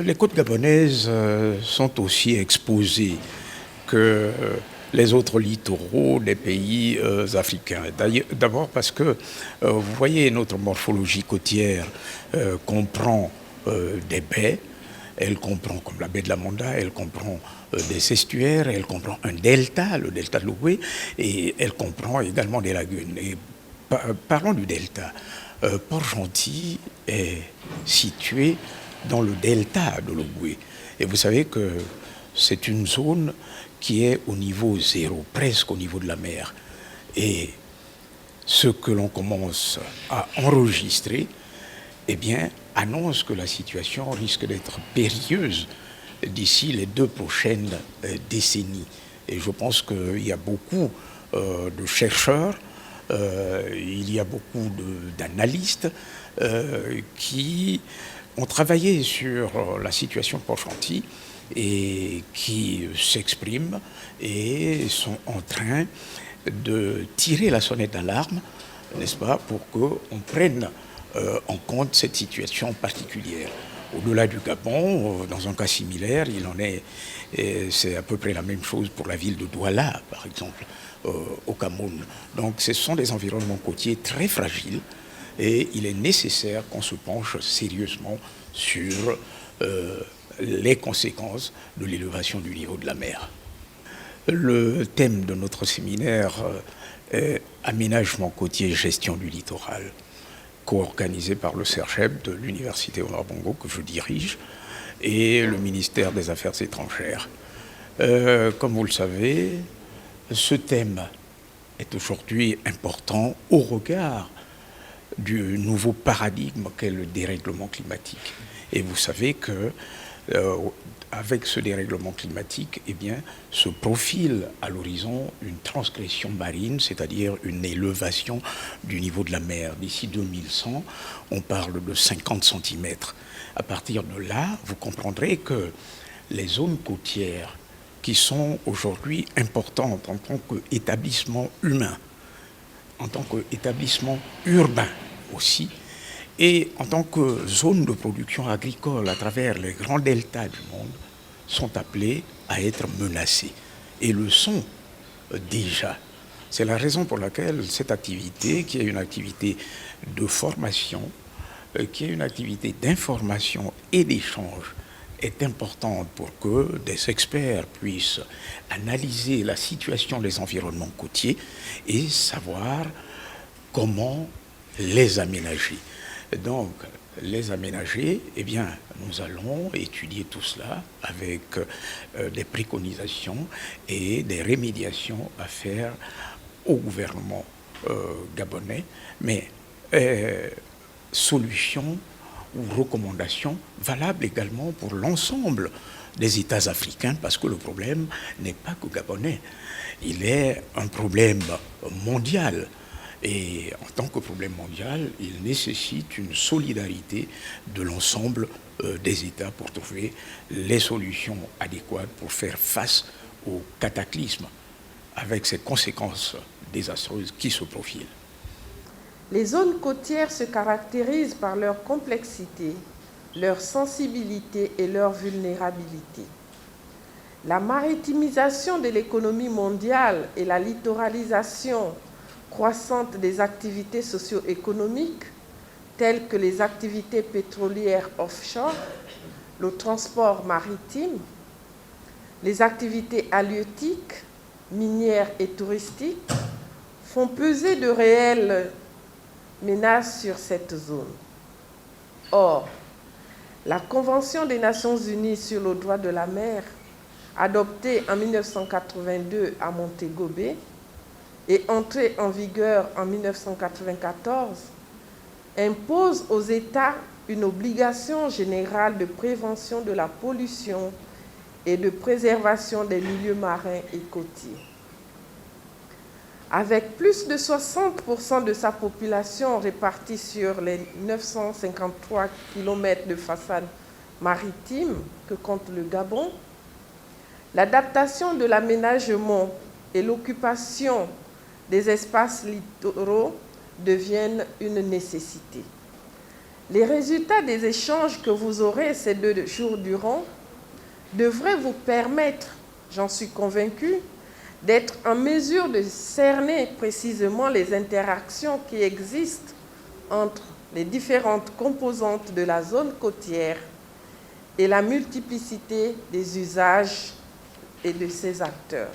Les côtes gabonaises sont aussi exposées que les autres littoraux des pays africains. D'abord parce que, vous voyez, notre morphologie côtière comprend des baies, elle comprend, comme la baie de la Monda, elle comprend des estuaires, elle comprend un delta, le delta de l'Ogooué, et elle comprend également des lagunes. Et parlons du delta. Port-Gentil est situé dans le delta de l'Ogooué. Et vous savez que c'est une zone qui est au niveau zéro, presque au niveau de la mer. Et ce que l'on commence à enregistrer, eh bien, annonce que la situation risque d'être périlleuse d'ici les 2 prochaines décennies. Et je pense qu'il y a beaucoup de chercheurs, il y a beaucoup d'analystes qui ont travaillé sur la situation de Port-Gentil et qui s'expriment et sont en train de tirer la sonnette d'alarme, n'est-ce pas, pour qu'on prenne en compte cette situation particulière. Au-delà du Gabon, dans un cas similaire, il en est, c'est à peu près la même chose pour la ville de Douala, par exemple, au Cameroun. Donc ce sont des environnements côtiers très fragiles et il est nécessaire qu'on se penche sérieusement sur les conséquences de l'élévation du niveau de la mer. Le thème de notre séminaire est Aménagement côtier et gestion du littoral, co-organisé par le CERGEP de l'Université Honore Bongo, que je dirige, et le ministère des Affaires étrangères. Comme vous le savez, ce thème est aujourd'hui important au regard du nouveau paradigme qu'est le dérèglement climatique. Et vous savez que avec ce dérèglement climatique, eh bien, se profile à l'horizon une transgression marine, c'est-à-dire une élévation du niveau de la mer. D'ici 2100, on parle de 50 cm. À partir de là, vous comprendrez que les zones côtières qui sont aujourd'hui importantes en tant qu'établissement humain, en tant qu'établissement urbain aussi, et en tant que zone de production agricole à travers les grands deltas du monde, sont appelés à être menacés. Et le sont déjà. C'est la raison pour laquelle cette activité, qui est une activité de formation, qui est une activité d'information et d'échange, est importante pour que des experts puissent analyser la situation des environnements côtiers et savoir comment les aménager. Donc, les aménager, eh bien, nous allons étudier tout cela avec des préconisations et des rémédiations à faire au gouvernement gabonais, mais solutions ou recommandations valables également pour l'ensemble des États africains, parce que le problème n'est pas que gabonais, il est un problème mondial. Et en tant que problème mondial, il nécessite une solidarité de l'ensemble des États pour trouver les solutions adéquates pour faire face aux cataclysmes avec ces conséquences désastreuses qui se profilent. Les zones côtières se caractérisent par leur complexité, leur sensibilité et leur vulnérabilité. La maritimisation de l'économie mondiale et la littoralisation croissante des activités socio-économiques, telles que les activités pétrolières offshore, le transport maritime, les activités halieutiques, minières et touristiques, font peser de réelles menaces sur cette zone. Or, la Convention des Nations Unies sur le droit de la mer, adoptée en 1982 à Montego Bay, et entrée en vigueur en 1994, impose aux États une obligation générale de prévention de la pollution et de préservation des milieux marins et côtiers. Avec plus de 60% de sa population répartie sur les 953 km de façade maritime que compte le Gabon, l'adaptation de l'aménagement et l'occupation des espaces littoraux deviennent une nécessité. Les résultats des échanges que vous aurez ces 2 jours durant devraient vous permettre, j'en suis convaincue, d'être en mesure de cerner précisément les interactions qui existent entre les différentes composantes de la zone côtière et la multiplicité des usages et de ses acteurs.